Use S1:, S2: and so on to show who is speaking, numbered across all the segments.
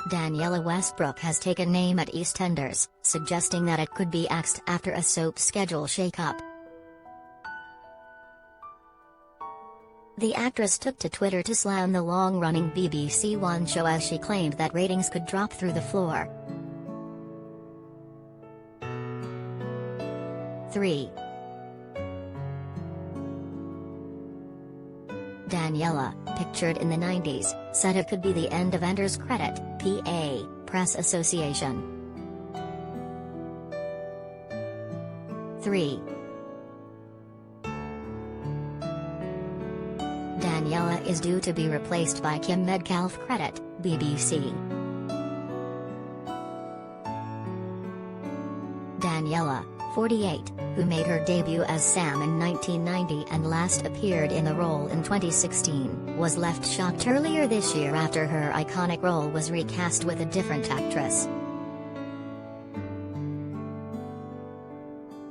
S1: Danniella Westbrook has taken aim at EastEnders, suggesting that it could be axed after a soap schedule shake-up. The actress took to Twitter to slam the long-running BBC One show as she claimed that ratings could drop through the floor. 3. Danniella, pictured in the 90s, said it could be the end of Enders'Credit, PA, Press Association. 3. Danniella is due to be replaced by Kim MedcalfCredit, BBC. Danniella, 48, who made her debut as Sam in 1990 and last appeared in the role in 2016, was left shocked earlier this year after her iconic role was recast with a different actress.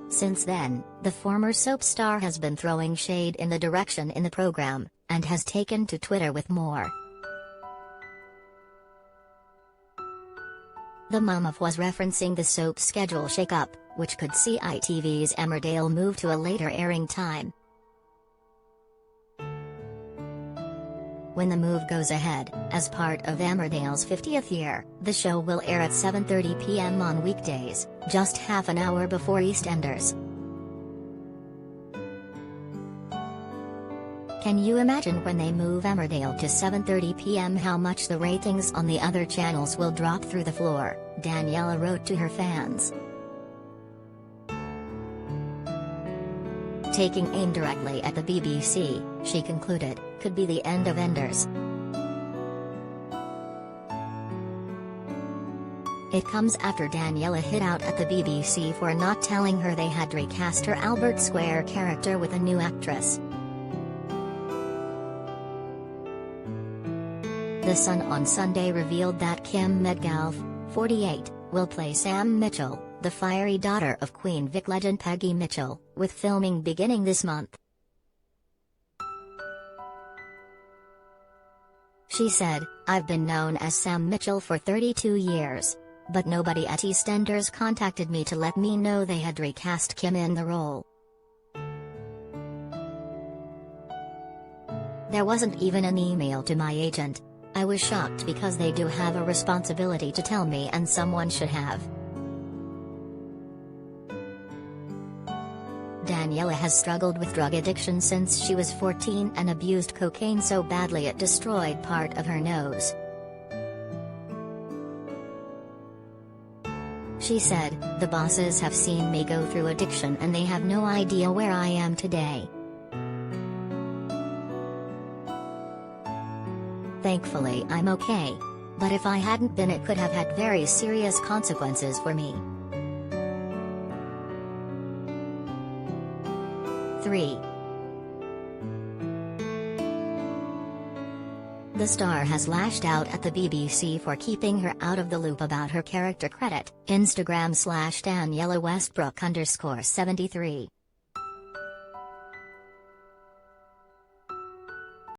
S1: Since then, the former soap star has been throwing shade in the direction in the program, and has taken to Twitter with more. The mum of was referencing the soap schedule shake-up, which could see ITV's Emmerdale move to a later airing time. When the move goes ahead, as part of Emmerdale's 50th year, the show will air at 7:30 p.m. on weekdays, just half an hour before EastEnders. Can you imagine when they move Emmerdale to 7:30 p.m. how much the ratings on the other channels will drop through the floor, Danniella wrote to her fans. Taking aim directly at the BBC, she concluded, could be the end of Enders. It comes after Danniella hit out at the BBC for not telling her they had recast her Albert Square character with a new actress. The Sun on Sunday revealed that Kim Medcalf, 48, will play Sam Mitchell, the fiery daughter of Queen Vic legend Peggy Mitchell, with filming beginning this month. She said, "I've been known as Sam Mitchell for 32 years. But nobody at EastEnders contacted me to let me know they had recast Kim in the role. There wasn't even an email to my agent. I was shocked because they do have a responsibility to tell me and someone should have." Danniella has struggled with drug addiction since she was 14 and abused cocaine so badly it destroyed part of her nose. She said, "The bosses have seen me go through addiction and they have no idea where I am today. Thankfully I'm okay. But if I hadn't been it could have had very serious consequences for me." 3. The star has lashed out at the BBC for keeping her out of the loop about her character credit. Instagram /Danniella Westbrook _73